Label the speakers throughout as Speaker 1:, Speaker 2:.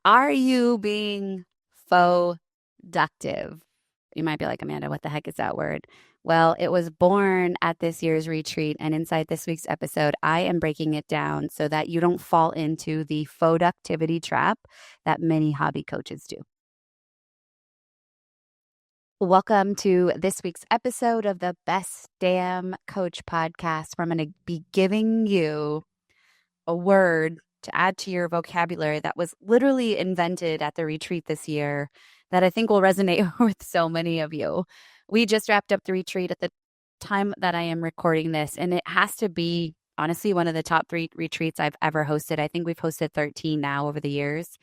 Speaker 1: Are you being faux-ductive? You might be like, Amanda, what the heck is that word? Well, it was born at this year's retreat. And inside this week's episode, I am breaking it down so that you don't fall into the faux-ductivity trap that many hobby coaches do. Welcome to this week's episode of the Best Damn Coach podcast, where I'm going to be giving you a word to add to your vocabulary that was literally invented at the retreat this year that I think will resonate with so many of you. We just wrapped up the retreat at the time that I am recording this, and it has to be honestly one of the top 3 retreats I've ever hosted. I think we've hosted 13 now over the years.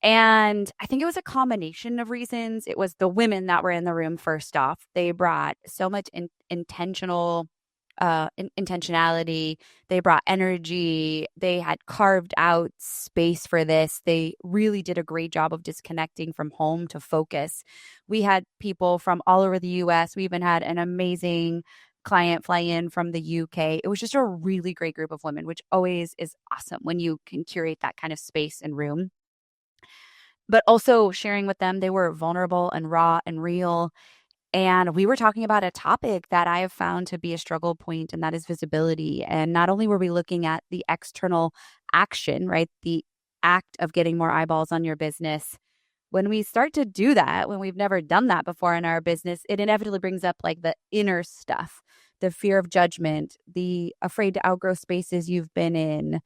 Speaker 1: And I think it was a combination of reasons. It was the women that were in the room first off. They brought so much intentionality. They brought energy. They had carved out space for this. They really did a great job of disconnecting from home to focus. We had people from all over the US. We even had an amazing client fly in from the UK. It was just a really great group of women, which always is awesome when you can curate that kind of space and room. But also sharing with them, they were vulnerable and raw and real. And we were talking about a topic that I have found to be a struggle point, and that is visibility. And not only were we looking at the external action, right? The act of getting more eyeballs on your business. When we start to do that, when we've never done that before in our business, it inevitably brings up like the inner stuff, the fear of judgment, the afraid to outgrow spaces you've been in,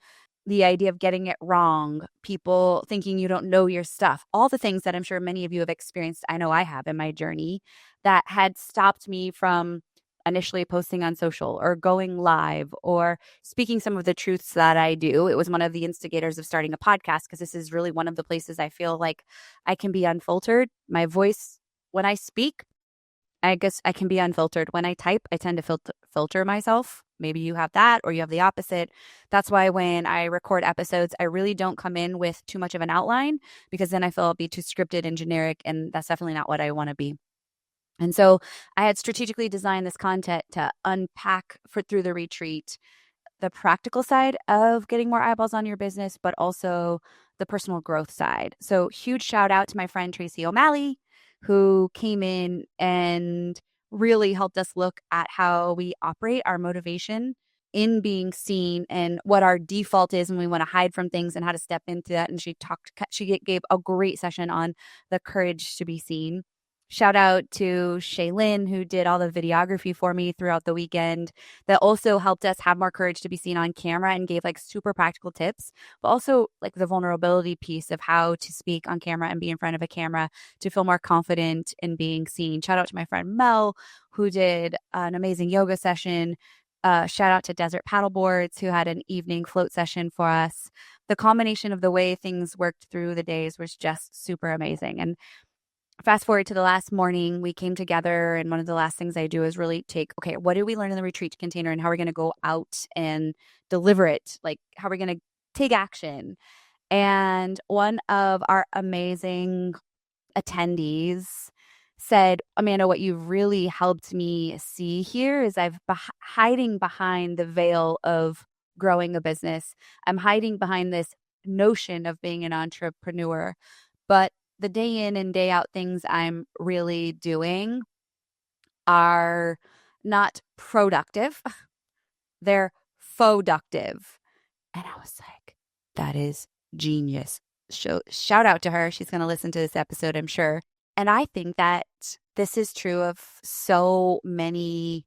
Speaker 1: the idea of getting it wrong, people thinking you don't know your stuff, all the things that I'm sure many of you have experienced. I know I have in my journey that had stopped me from initially posting on social or going live or speaking some of the truths that I do. It was one of the instigators of starting a podcast because this is really one of the places I feel like I can be unfiltered. My voice, when I speak, I guess I can be unfiltered. When I type, I tend to filter myself. Maybe you have that or you have the opposite. That's why when I record episodes, I really don't come in with too much of an outline because then I feel I'll be too scripted and generic, and that's definitely not what I want to be. And so I had strategically designed this content to unpack through the retreat the practical side of getting more eyeballs on your business, but also the personal growth side. So huge shout out to my friend Tracy O'Malley, who came in and really helped us look at how we operate our motivation in being seen and what our default is when we want to hide from things and how to step into that. And she gave a great session on the courage to be seen. Shout out to Shaylin, who did all the videography for me throughout the weekend, that also helped us have more courage to be seen on camera and gave like super practical tips, but also like the vulnerability piece of how to speak on camera and be in front of a camera to feel more confident in being seen. Shout out to my friend Mel, who did an amazing yoga session. Shout out to Desert Paddleboards, who had an evening float session for us. The combination of the way things worked through the days was just super amazing. And fast forward to the last morning, we came together, and one of the last things I do is really take, okay, what did we learn in the retreat container and how are we going to go out and deliver it? Like, how are we going to take action? And one of our amazing attendees said, Amanda, what you've really helped me see here is hiding behind the veil of growing a business. I'm hiding behind this notion of being an entrepreneur, but the day in and day out things I'm really doing are not productive. They're faux-ductive. And I was like, that is genius. Shout out to her. She's going to listen to this episode, I'm sure. And I think that this is true of so many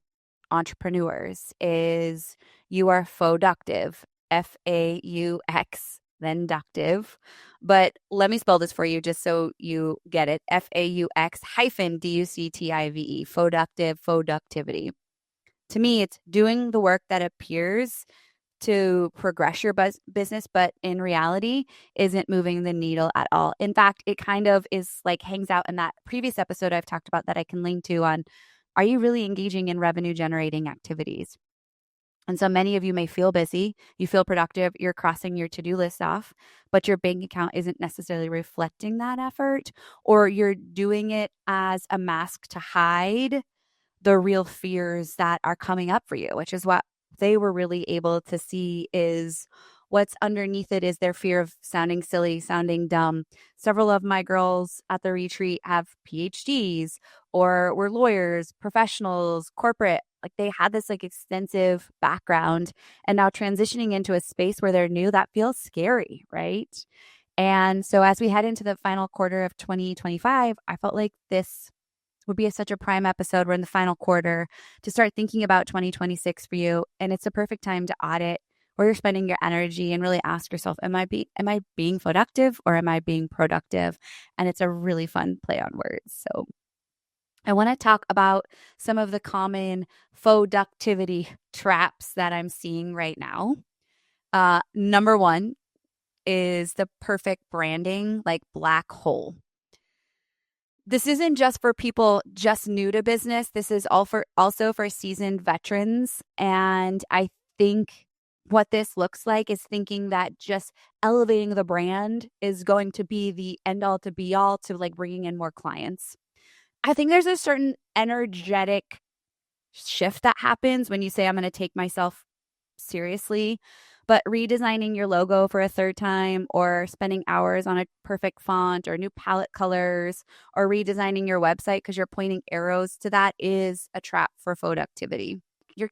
Speaker 1: entrepreneurs is you are faux-ductive, F-A-U-X, then ductive. But let me spell this for you just so you get it. F-A-U-X hyphen D-U-C-T-I-V-E, faux-ductive, faux-ductivity. To me, it's doing the work that appears to progress your business, but in reality isn't moving the needle at all. In fact, it kind of is like hangs out in that previous episode I've talked about that I can link to on, are you really engaging in revenue generating activities? And so many of you may feel busy, you feel productive, you're crossing your to-do list off, but your bank account isn't necessarily reflecting that effort, or you're doing it as a mask to hide the real fears that are coming up for you, which is what they were really able to see is what's underneath it is their fear of sounding silly, sounding dumb. Several of my girls at the retreat have PhDs or were lawyers, professionals, corporate. Like they had this like extensive background, and now transitioning into a space where they're new, that feels scary, right? And so as we head into the final quarter of 2025, I felt like this would be such a prime episode. We're in the final quarter to start thinking about 2026 for you. And it's a perfect time to audit where you're spending your energy and really ask yourself, am I being productive or am I being productive? And it's a really fun play on words. So I want to talk about some of the common faux-ductivity traps that I'm seeing right now. Number one is the perfect branding, like black hole. This isn't just for people just new to business. This is also for seasoned veterans. And I think what this looks like is thinking that just elevating the brand is going to be the end all to be all to like bringing in more clients. I think there's a certain energetic shift that happens when you say, I'm going to take myself seriously. But redesigning your logo for a third time, or spending hours on a perfect font or new palette colors, or redesigning your website because you're pointing arrows to that is a trap for faux-ductivity.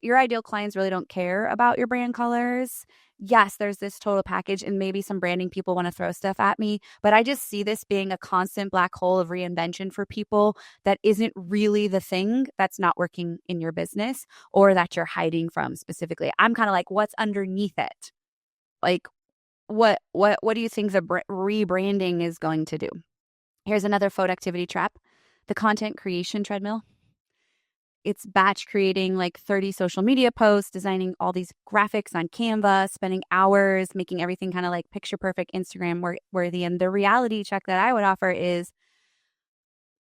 Speaker 1: Your ideal clients really don't care about your brand colors. Yes, there's this total package, and maybe some branding people want to throw stuff at me, but I just see this being a constant black hole of reinvention for people that isn't really the thing that's not working in your business or that you're hiding from specifically. I'm kind of like, what's underneath it? Like, what do you think the rebranding is going to do? Here's another faux-ductivity trap: the content creation treadmill. It's batch creating like 30 social media posts, designing all these graphics on Canva, spending hours making everything kind of like picture perfect Instagram worthy. And the reality check that I would offer is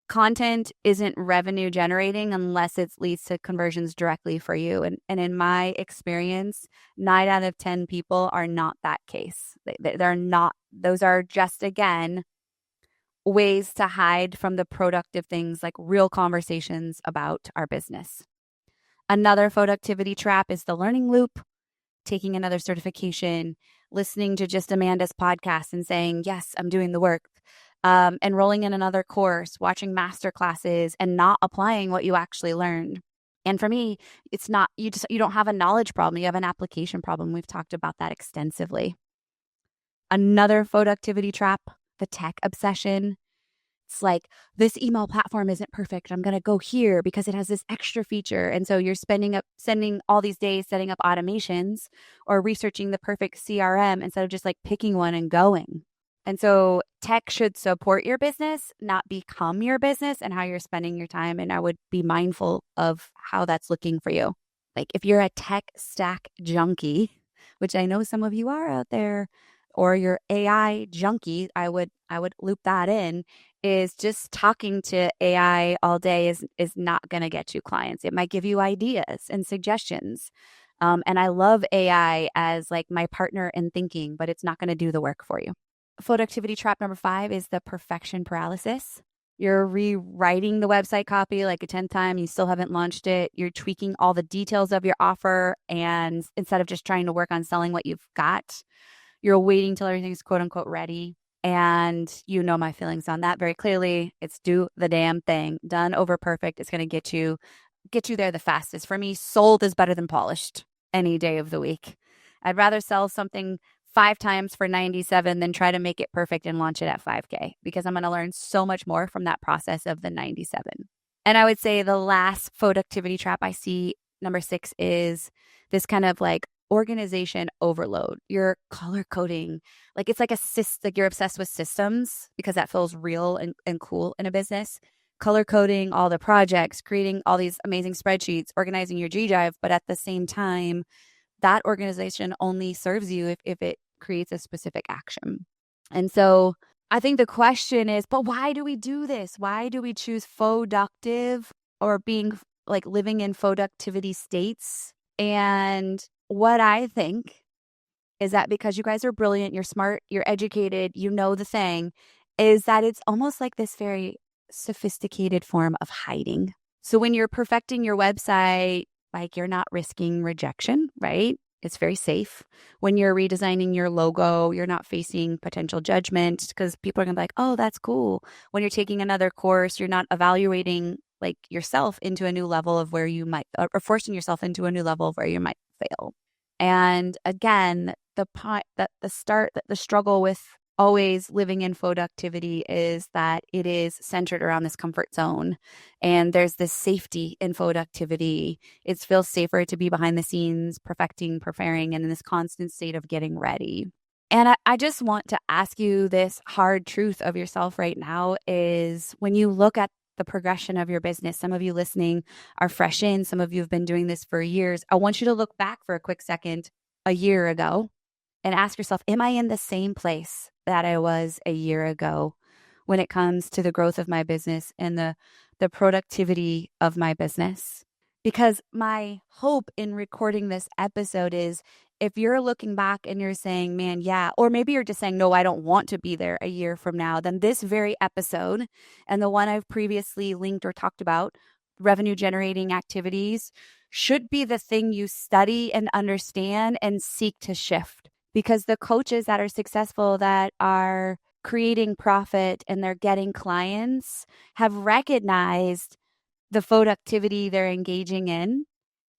Speaker 1: content isn't revenue generating unless it leads to conversions directly for you. And in my experience, 9 out of 10 people are not that case. They're not. Those are just, again, ways to hide from the productive things like real conversations about our business. Another faux-ductivity trap is the learning loop, taking another certification, listening to just Amanda's podcast and saying, yes, I'm doing the work, enrolling in another course, watching master classes, and not applying what you actually learned. And for me, it's not, you don't have a knowledge problem, you have an application problem. We've talked about that extensively. Another faux-ductivity trap, the tech obsession. It's like, this email platform isn't perfect, I'm going to go here because it has this extra feature. And so you're spending all these days setting up automations or researching the perfect CRM instead of just like picking one and going. And so tech should support your business, not become your business and how you're spending your time. And I would be mindful of how that's looking for you. Like if you're a tech stack junkie, which I know some of you are out there, or you're AI junkie, I would loop that in, is just talking to AI all day is not going to get you clients. It might give you ideas and suggestions. And I love AI as like my partner in thinking, but it's not going to do the work for you. Faux-ductivity trap number 5 is the perfection paralysis. You're rewriting the website copy like a 10th time. You still haven't launched it. You're tweaking all the details of your offer. And instead of just trying to work on selling what you've got, you're waiting till everything's quote unquote ready. And you know my feelings on that very clearly. It's do the damn thing. Done over perfect. It's going to get you there the fastest. For me, sold is better than polished any day of the week. I'd rather sell something 5 times for 97 than try to make it perfect and launch it at 5K, because I'm going to learn so much more from that process of the 97. And I would say the last faux-ductivity trap I see, number 6, is this kind of like organization overload. You're color coding. Like it's like like you're obsessed with systems because that feels real and cool in a business. Color coding all the projects, creating all these amazing spreadsheets, organizing your G Drive. But at the same time, that organization only serves you if it creates a specific action. And so I think the question is, but why do we do this? Why do we choose faux-ductive or being like living in faux-ductivity states? And what I think is that because you guys are brilliant, you're smart, you're educated, you know the thing, is that it's almost like this very sophisticated form of hiding. So when you're perfecting your website, like you're not risking rejection, right? It's very safe. When you're redesigning your logo, you're not facing potential judgment because people are going to be like, oh, that's cool. When you're taking another course, you're not evaluating like yourself into a new level of where you might, or forcing yourself into a new level of where you might fail. And again, the struggle with always living in productivity is that it is centered around this comfort zone. And there's this safety in productivity. It feels safer to be behind the scenes, perfecting, preparing, and in this constant state of getting ready. And I just want to ask you this hard truth of yourself right now is when you look at the progression of your business, some of you listening are fresh in, some of you have been doing this for years. I want you to look back for a quick second a year ago and ask yourself, am I in the same place that I was a year ago when it comes to the growth of my business and the productivity of my business? Because my hope in recording this episode is if you're looking back and you're saying, man, yeah, or maybe you're just saying, no, I don't want to be there a year from now, then this very episode and the one I've previously linked or talked about, revenue generating activities, should be the thing you study and understand and seek to shift. Because the coaches that are successful, that are creating profit and they're getting clients, have recognized the productivity they're engaging in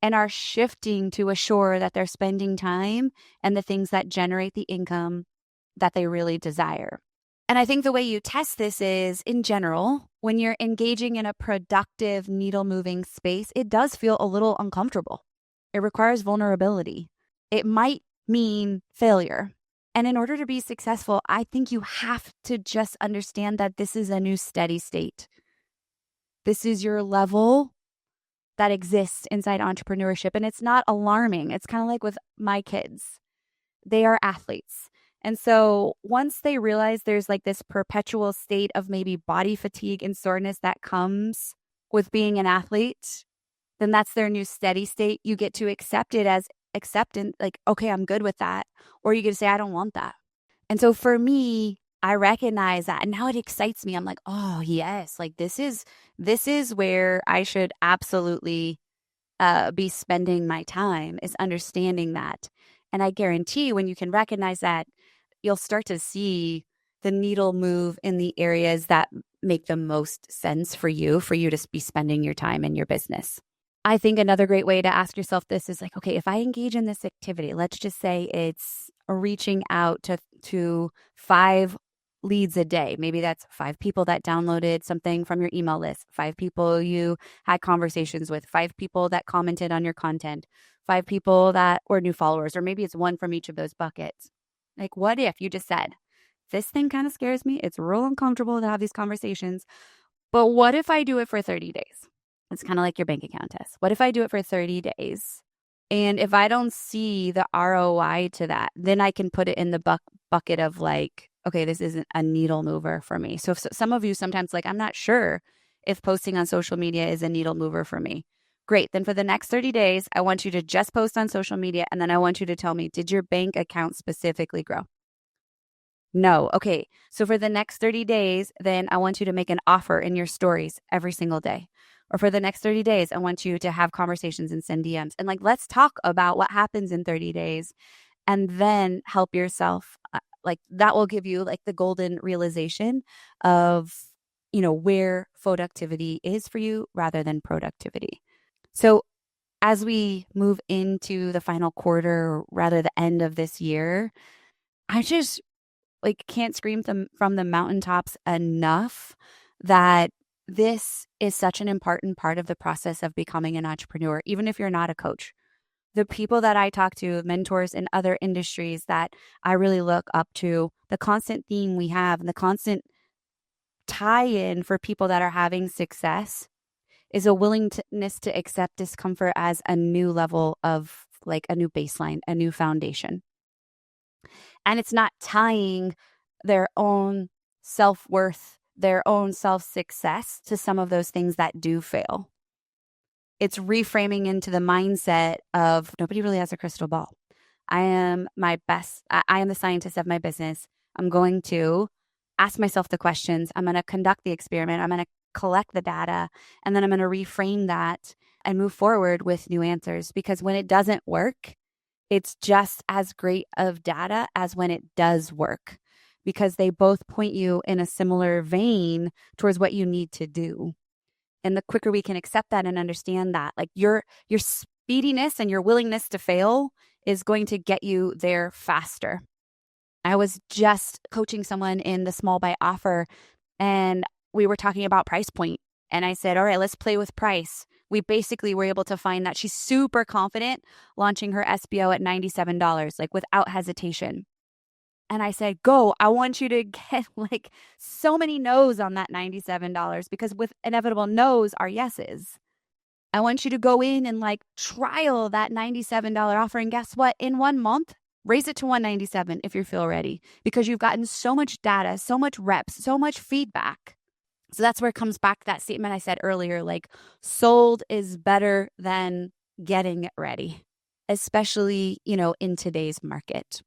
Speaker 1: and are shifting to assure that they're spending time and the things that generate the income that they really desire. And I think the way you test this is, in general, when you're engaging in a productive, needle-moving space, it does feel a little uncomfortable. It requires vulnerability. It might mean failure. And in order to be successful, I think you have to just understand that this is a new steady state. This is your level that exists inside entrepreneurship. And it's not alarming. It's kind of like with my kids. They are athletes. And so once they realize there's like this perpetual state of maybe body fatigue and soreness that comes with being an athlete, then that's their new steady state. You get to accept it as acceptance, like, okay, I'm good with that. Or you get to say, I don't want that. And so for me, I recognize that. And now it excites me. I'm like, oh, yes, like this is where I should absolutely be spending my time, is understanding that. And I guarantee when you can recognize that, you'll start to see the needle move in the areas that make the most sense for you to be spending your time in your business. I think another great way to ask yourself this is like, okay, if I engage in this activity, let's just say it's reaching out to 5 leads a day. Maybe that's 5 people that downloaded something from your email list, 5 people you had conversations with, 5 people that commented on your content, 5 people that were new followers, or maybe it's 1 from each of those buckets. Like, what if you just said, this thing kind of scares me. It's real uncomfortable to have these conversations, but what if I do it for 30 days? It's kind of like your bank account test. What if I do it for 30 days? And if I don't see the ROI to that, then I can put it in the bucket of like, okay, this isn't a needle mover for me. So if some of you sometimes like, I'm not sure if posting on social media is a needle mover for me. Great. Then for the next 30 days, I want you to just post on social media. And then I want you to tell me, did your bank account specifically grow? No. Okay. So for the next 30 days, then I want you to make an offer in your stories every single day. Or for the next 30 days, I want you to have conversations and send DMs. And like, let's talk about what happens in 30 days and then help yourself. Like that will give you like the golden realization of, where productivity is for you rather than productivity. So as we move into the final quarter, or rather the end of this year, I just can't scream from the mountaintops enough that this is such an important part of the process of becoming an entrepreneur, even if you're not a coach. The people that I talk to, mentors in other industries that I really look up to, the constant theme we have and the constant tie-in for people that are having success is a willingness to accept discomfort as a new level of like a new baseline, a new foundation. And it's not tying their own self-worth, their own self-success to some of those things that do fail. It's reframing into the mindset of nobody really has a crystal ball. I am my best. I am the scientist of my business. I'm going to ask myself the questions. I'm going to conduct the experiment. I'm going to collect the data. And then I'm going to reframe that and move forward with new answers. Because when it doesn't work, it's just as great of data as when it does work, because they both point you in a similar vein towards what you need to do. And the quicker we can accept that and understand that, like your speediness and your willingness to fail is going to get you there faster. I was just coaching someone in the small buy offer, and we were talking about price point. And I said, all right, let's play with price. We basically were able to find that she's super confident launching her SBO at $97, like without hesitation. And I said, go, I want you to get like so many no's on that $97, because with inevitable no's are yeses. I want you to go in and like trial that $97 offer. And guess what? In 1 month, raise it to $197 if you feel ready, because you've gotten so much data, so much reps, so much feedback. So that's where it comes back to that statement I said earlier, like sold is better than getting ready, especially, in today's market.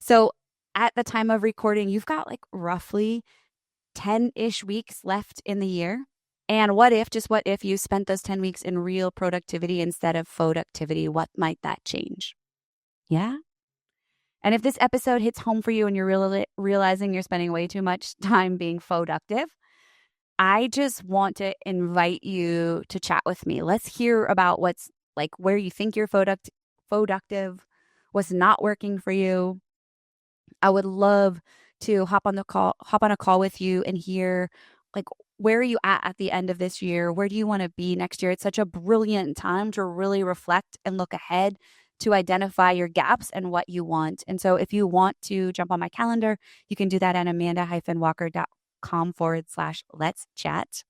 Speaker 1: So at the time of recording, you've got like roughly 10-ish weeks left in the year. And just what if you spent those 10 weeks in real productivity instead of faux-ductivity? What might that change? Yeah. And if this episode hits home for you and you're realizing you're spending way too much time being faux-ductive, I just want to invite you to chat with me. Let's hear about what's like where you think you're faux-ductive, what's not working for you. I would love to hop on a call with you and hear like where are you at the end of this year? Where do you want to be next year? It's such a brilliant time to really reflect and look ahead to identify your gaps and what you want. And so if you want to jump on my calendar, you can do that at amanda-walker.com/let's chat.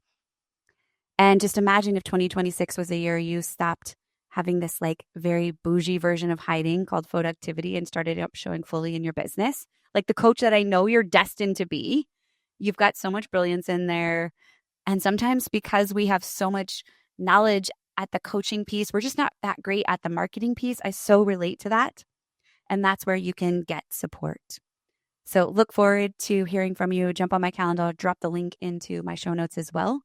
Speaker 1: And just imagine if 2026 was a year you stopped having this like very bougie version of hiding called faux-ductivity and started up showing fully in your business. Like the coach that I know you're destined to be. You've got so much brilliance in there. And sometimes because we have so much knowledge at the coaching piece, we're just not that great at the marketing piece. I so relate to that. And that's where you can get support. So look forward to hearing from you. Jump on my calendar, I'll drop the link into my show notes as well.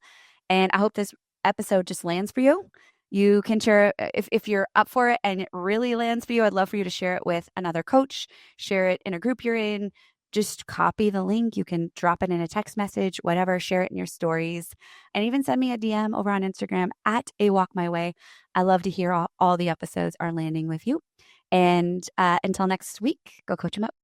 Speaker 1: And I hope this episode just lands for you. You can share if you're up for it and it really lands for you. I'd love for you to share it with another coach, share it in a group you're in. Just copy the link. You can drop it in a text message, whatever, share it in your stories, and even send me a DM over on Instagram at @awalkmyway. I love to hear all the episodes are landing with you. And until next week, go coach them up.